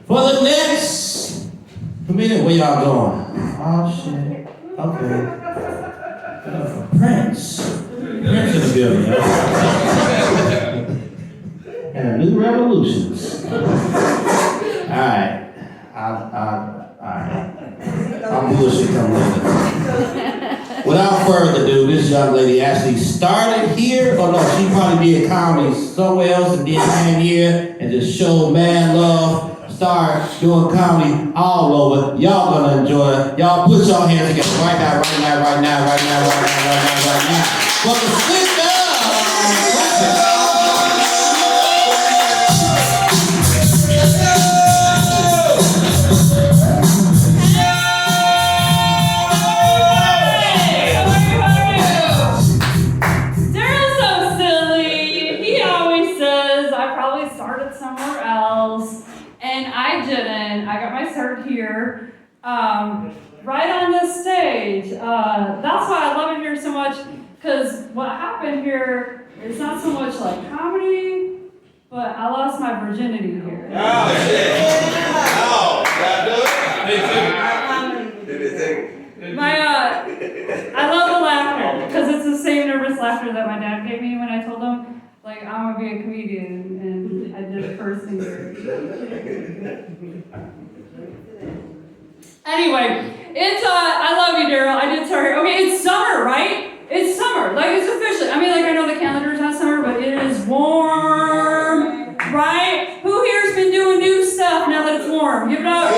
For the next minute, where y'all going? Oh, shit. Okay. Prince. Prince in the building, y'all. And new revolutions. Alright. Alright. I'm bullshit come later. Without further ado, this young lady actually started here, or no, she probably did comedy somewhere else and then came here and just showed mad love. Start doing comedy all over. Y'all gonna enjoy it. Y'all put your hands together right now. Welcome to Sister. Here, right on this stage. That's why I love it here so much, because what happened here is not so much like comedy, but I lost my virginity here. Oh, shit. Oh, I love the laughter, because it's the same nervous laughter that my dad gave me when I told him, like, I'm going to be a comedian, and I did it first year. Anyway, it's, I love you, Daryl. I did start here. Okay, it's summer, right? It's summer. Like, it's officially. I mean, like, I know the calendar's not summer, but it is warm, right? Who here's been doing new stuff now that it's warm? Give it up.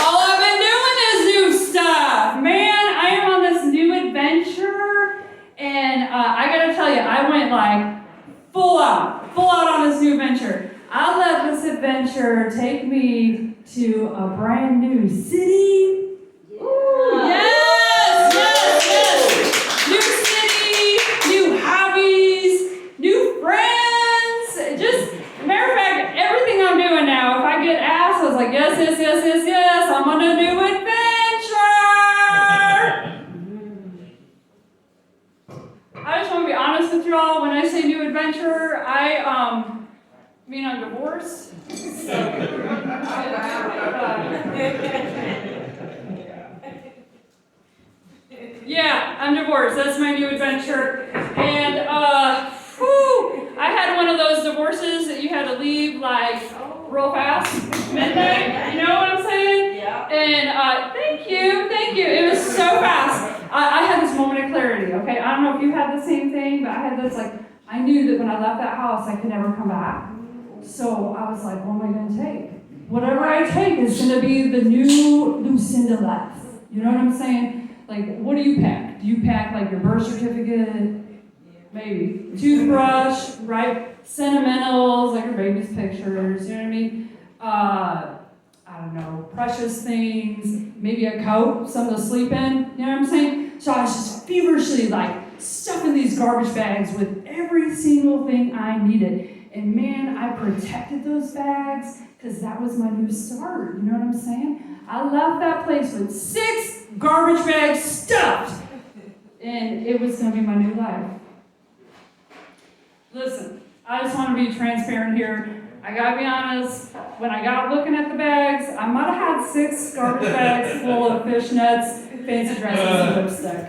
All I've been doing is new stuff. Man, I am on this new adventure, and I gotta tell you, I went, like, full out on this new adventure. I'll let this adventure take me to a brand new city. Ooh, yes. New city, new hobbies, new friends. Just, matter of fact, everything I'm doing now, if I get asked, I was like, yes, I'm on a new adventure. I just want to be honest with y'all. When I say new adventure, I mean, I'm divorced. So, yeah, I'm divorced. That's my new adventure. And, I had one of those divorces that you had to leave, like, real fast, midnight. You know what I'm saying? Yeah. And, thank you. It was so fast. I had this moment of clarity, okay? I don't know if you had the same thing, but I had this, like, I knew that when I left that house, I could never come back. So I was like, what am I going to take? Whatever I take is going to be the new Lucinda life. You know what I'm saying? Like, what do you pack? Do you pack, like, your birth certificate? Maybe. Toothbrush, right? Sentimentals, like your baby's pictures. You know what I mean? I don't know, precious things. Maybe a coat, something to sleep in. You know what I'm saying? So I was just feverishly, like, stuffing these garbage bags with every single thing I needed. And man, I protected those bags because that was my new start. You know what I'm saying? I left that place with 6 garbage bags stuffed. And it was going to be my new life. Listen, I just want to be transparent here. I got to be honest. When I got looking at the bags, I might have had 6 garbage bags full of fishnets, fancy dresses, and lipstick.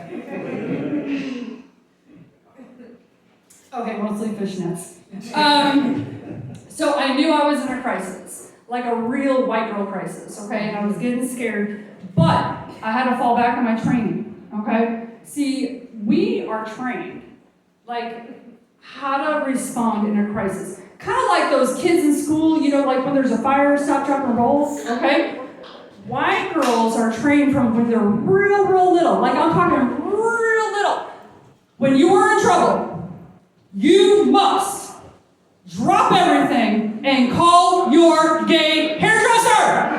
Okay, mostly fishnets. So I knew I was in a crisis, like a real white girl crisis, okay? And I was getting scared, but I had to fall back on my training, okay? See, we are trained, like, how to respond in a crisis. Kind of like those kids in school, you know, like when there's a fire, stop, drop, and roll, okay? White girls are trained from when they're real little, like I'm talking real little. When you are in trouble, you must drop everything and call your gay hairdresser.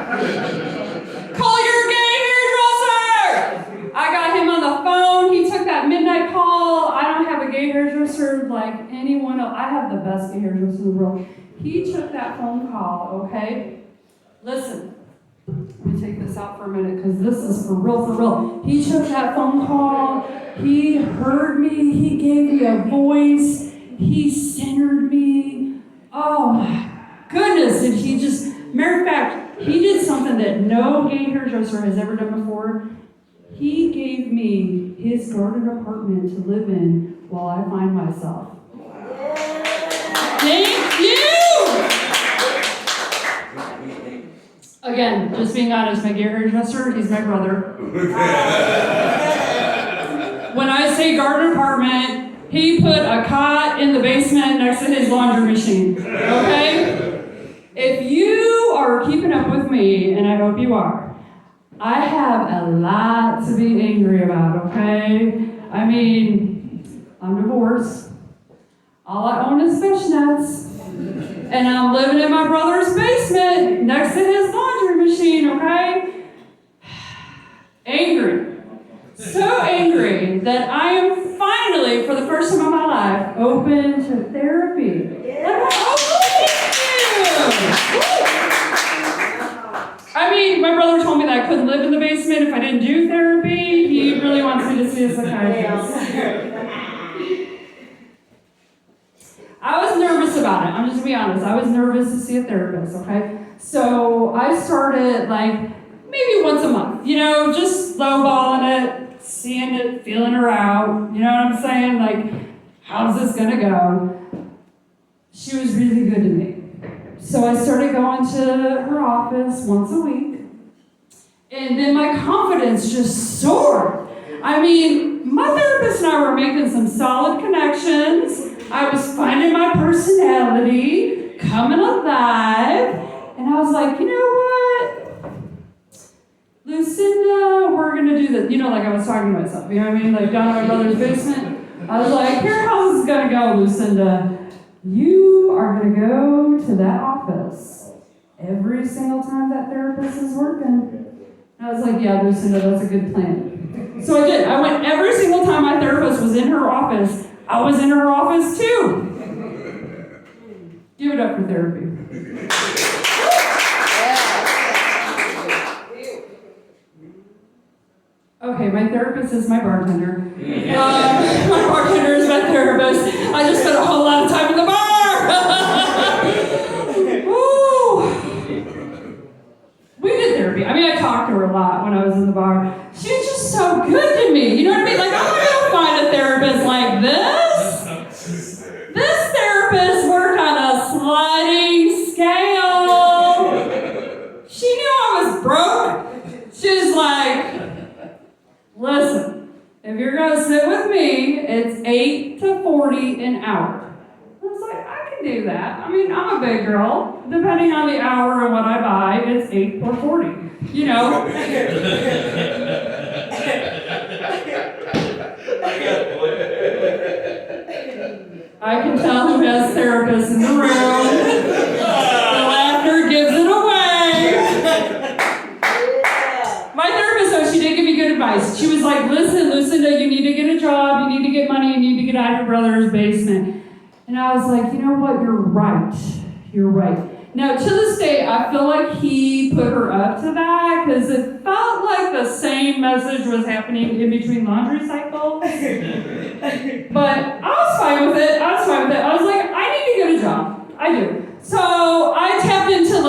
Call your gay hairdresser. I got him on the phone. He took that midnight call. I don't have a gay hairdresser like anyone else. I have the best gay hairdresser in the world. He took that phone call, okay? Listen, let me take this out for a minute because this is for real. He took that phone call. He heard me. He gave me a voice. He centered honored me. Oh my goodness, and he just, matter of fact, he did something that no gay hairdresser has ever done before. He gave me his garden apartment to live in while I find myself. Thank you! Again, just being honest, my gay hairdresser, he's my brother. When I say garden apartment, he put a cot in the basement next to his laundry machine, okay? If you are keeping up with me, and I hope you are, I have a lot to be angry about, okay? I mean, I'm divorced. All I own is fishnets. And I'm living in my brother's basement next to his laundry machine, okay? Angry. So angry that I am finally, for the first time in my life, open to therapy. I mean, my brother told me that I couldn't live in the basement if I didn't do therapy. He really wants me to see a psychiatrist. I was nervous about it. I'm just gonna be honest. I was nervous to see a therapist, okay? So I started maybe once a month, just lowballing it, seeing it, feeling her out. You know what I'm saying? How's this gonna go? She was really good to me. So I started going to her office once a week. And then my confidence just soared. I mean, my therapist and I were making some solid connections. I was finding my personality, coming alive. And I was like, you know what? Lucinda, we're going to do this. I was talking to myself, you know what I mean? Down in my brother's basement. I was like, here's how this is going to go, Lucinda. You are going to go to that office every single time that therapist is working. And I was like, yeah, Lucinda, that's a good plan. So I did. I went every single time my therapist was in her office. I was in her office too. Give it up for therapy. Okay, my therapist is my bartender. My bartender is my therapist. I just spent a whole lot of time in the bar. We did therapy. I mean, I talked to her a lot when I was in the bar. She was just so good to me. You know what I mean? I'm not going to find a therapist like this. This therapist worked on a sliding scale. She knew I was broke. She was like, listen, if you're going to sit with me, it's 8 to 40 an hour. I was like, I can do that. I mean, I'm a big girl. Depending on the hour and what I buy, it's 8 or 40. I can tell who has therapists in the room. The laughter gives it away. My therapist, though, she did give me good advice. She was like, listen, Lucinda, you need to get a job, you need to get money, you need to get out of your brother's basement. And I was like, you know what, you're right. You're right. Now, to this day, I feel like he put her up to that because it felt like the same message was happening in between laundry cycles. But I was fine with it. I was like, I need to get a job. I do. So I tapped into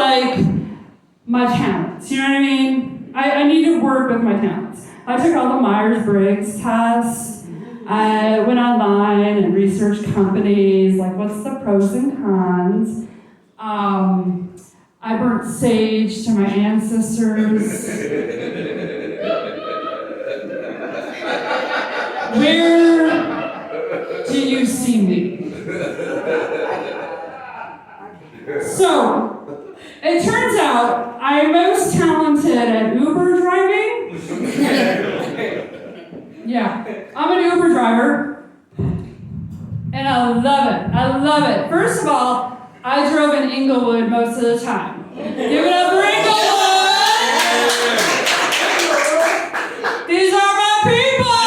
my talents. You know what I mean? I need to work with my talents. I took all the Myers-Briggs tests. I went online and researched companies, what's the pros and cons. I burnt sage to my ancestors. Where do you see me? So, it turns out I'm most talented at Uber driving. Yeah, I'm an Uber driver, and I love it. First of all, I drove in Inglewood most of the time. Give it up for Inglewood! These are my people!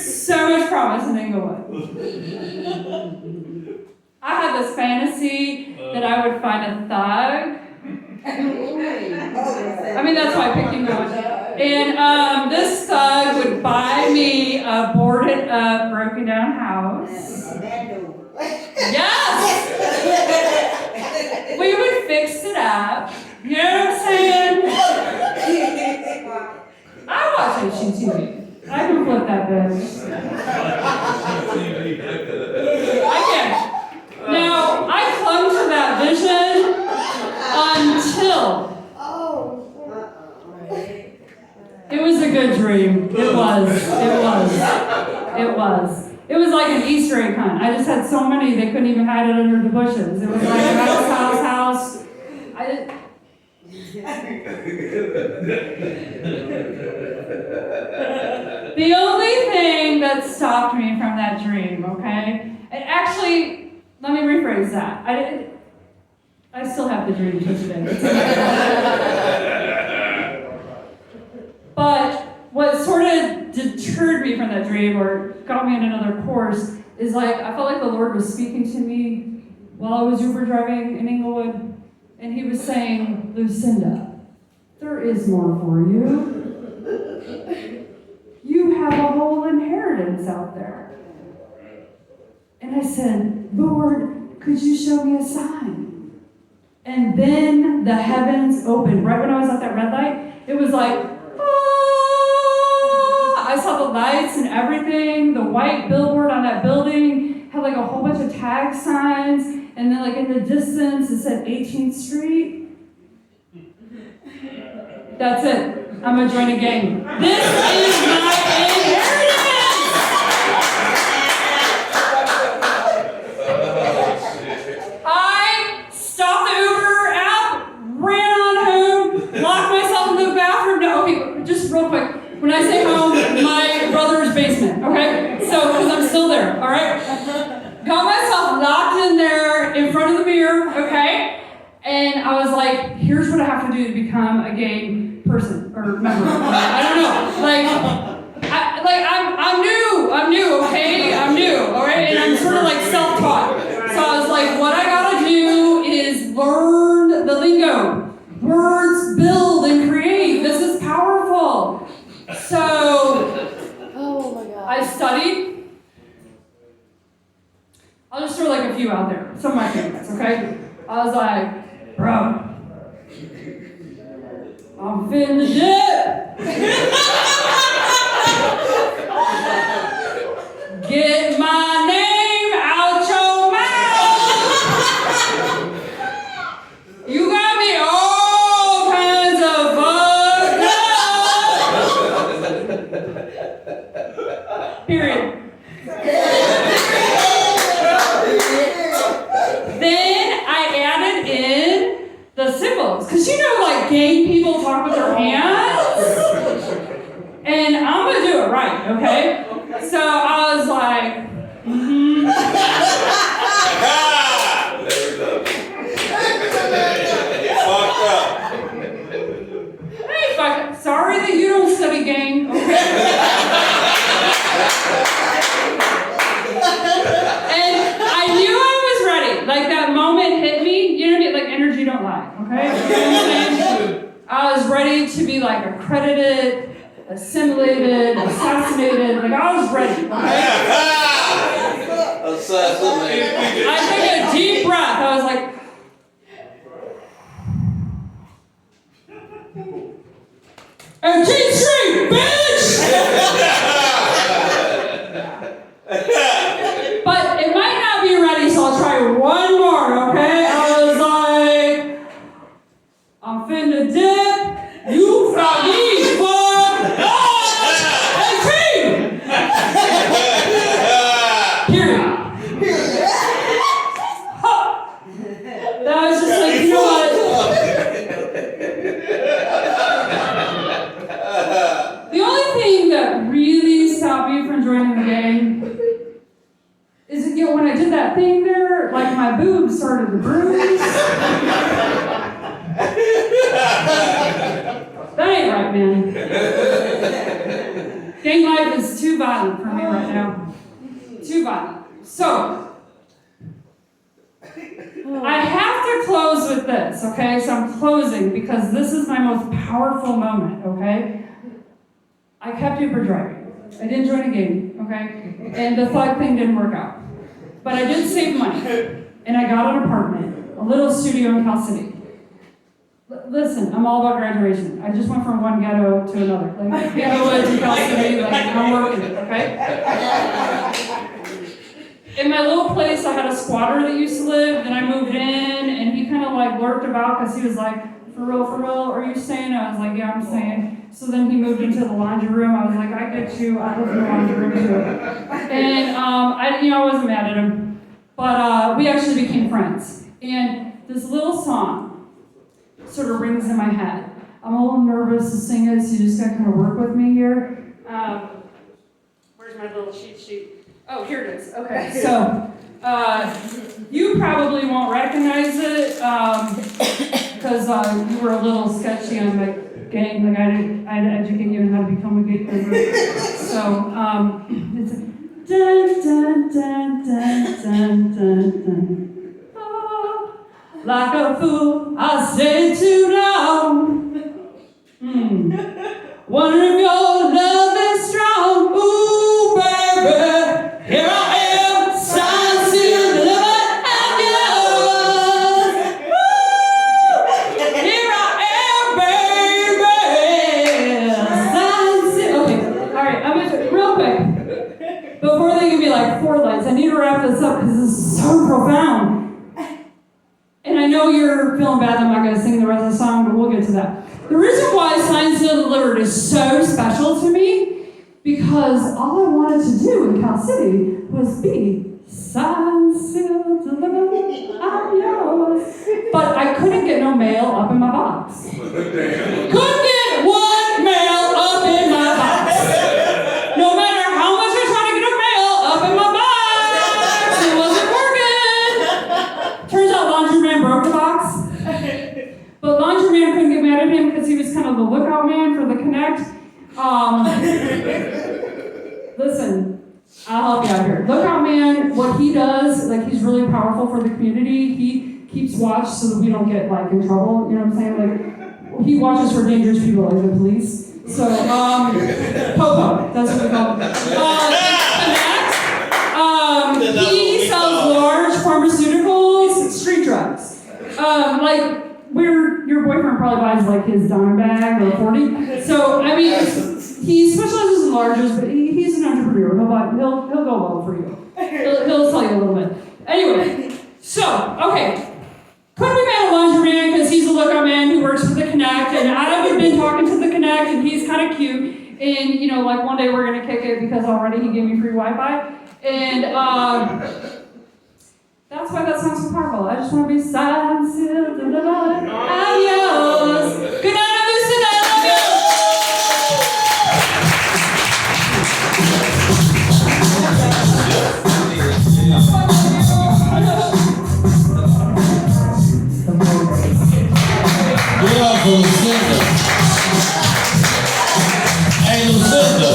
So much promise in Inglewood. I had this fantasy that I would find a thug. I mean, that's why I picked Inglewood. And this thug would buy me a boarded up, broken down house. Yes! We would fix it up. You know what I'm saying? I watch HGTV. I can flip that bitch. I can. Now, I clung to that vision until it was a good dream. It was. It was like an Easter egg hunt. I just had so many they couldn't even hide it under the bushes. It was like house. The only thing that stopped me from that dream, okay? And actually, let me rephrase that. I still have the dream to today. But what sort of deterred me from that dream or got me in another course is like, I felt like the Lord was speaking to me while I was Uber driving in Inglewood. And he was saying, Lucinda, there is more for you. You have a whole inheritance out there. And I said, Lord, could you show me a sign? And then the heavens opened. Right when I was at that red light, it was like, I saw the lights and everything. The white billboard on that building had like a whole bunch of tag signs. And then like in the distance, it said 18th Street. That's it. I'm gonna join a gang. This is my inheritance! I stopped the Uber app, ran on home, locked myself in the bathroom. No, okay, just real quick. When I say home, my brother's basement, okay? So, because I'm still there, all right? Got myself locked in there in front of the mirror, okay? And I was like, here's what I have to do to become a gang person or member. I don't know. I'm new, okay? I'm new, all right? And I'm sort of like self-taught. So I was like, what I gotta do is learn the lingo. Words build and create. This is powerful. So I studied. I'll just throw like a few out there. Some of my favorites, okay? I was like, bro, I'm finna dip. Get my name out your mouth. You got me all kinds of fucked up. Period. Then I added in the symbols. Because you know, like, gay people talk with their hands. And I'm going to do it right, okay? So I was like, Fucked up. Hey, fuck, sorry that you don't study gang, okay? And I knew I was ready. Like that moment hit me. You know what I mean? Like energy don't lie, okay? You know what I'm saying? I was ready to be like accredited, assimilated, assassinated. Like I was ready, okay? Assassinated. I took a deep breath. I was like, and Street, bitch! But it might not be ready, so I'll try one more, okay? I was like, I'm finna dip. You got me fucked up! And Period. That was just like, you know what? The only thing that really stopped me from joining the gang is, you know, when I did that thing there, like my boobs started to bruise. That ain't right, man. Gang life is too violent for me right now. Too violent. So, I have to close with this, okay? So I'm closing because this is my most powerful moment, okay? I kept Uber driving. I didn't join a gang, okay? And the thug thing didn't work out. But I did save money. And I got an apartment, a little studio in Cal City. Listen, I'm all about graduation. I just went from one ghetto to another. Like, ghetto to Cal City, like, I'm working it, okay? In my little place, I had a squatter that used to live, then I moved in, and he kind of like lurked about because he was like, for real, are you staying? I was like, yeah, I'm staying. So then he moved into the laundry room. I was like, I get you, I live in the laundry room too. And I wasn't mad at him, but we actually became friends. And this little song sort of rings in my head. I'm a little nervous to sing it, so you just gotta kind of work with me here. Where's my little cheat sheet? Oh, here it is. Okay, so you probably won't recognize it because you were a little sketchy on the gang. Like I had to educate you on how to become a gay member. So it's dun dun dun dun dun dun dun. Oh, like a fool, I stayed too long. Wonder if your love is strong. Ooh, baby. Here I am, signed, sealed, delivered, and yours. Woo! Here I am, baby. Signed, sealed. Okay, all right, I'm gonna real quick. Before they give me like 4 lights, I need to wrap this up because this is so profound. And I know you're feeling bad that I'm not gonna sing the rest of the song, but we'll get to that. The reason why Signed, Sealed, Delivered is so special to me because all I wanted to do in Cal City was be signed, sealed, delivered, I'm yours. But I couldn't get no mail up in my box. Couldn't get one mail up in my box. No matter how much I tried to get a mail up in my box, it wasn't working. Turns out Laundryman broke the box. But Laundryman couldn't get mad at him because he was kind of the lookout man for the Connect. Listen, I'll help you out here. Lookout man, what he does, like he's really powerful for the community. He keeps watch so that we don't get like in trouble. You know what I'm saying? Like he watches for dangerous people, like the police. So, Popo, that's what we call him. Connect. He sells large pharmaceuticals, street drugs. Your boyfriend probably buys like his diamond bag or 40. So I mean, he specializes in larges, but he's an entrepreneur. He'll go well for you. He'll tell you a little bit. Anyway, so okay, couldn't be mad at Laundryman because he's a lookout man who works for the Connect, and I've been talking to the Connect, and he's kind of cute. And like one day we're gonna kick it because already he gave me free Wi-Fi, and that's why that song's so powerful. I just want to be signed, sealed, delivered, I'm yours. Good night, I'm Lucy, I love you. Give up for Lucinda. Hey, Lucinda.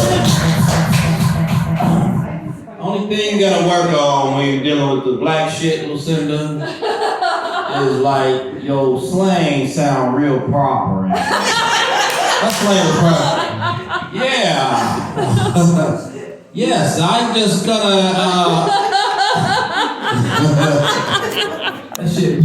Only thing you gotta work on when you're dealing with the black shit, Lucinda, is like your slang sound real proper. That slang is proper. Yeah. Yes, I'm just gonna that shit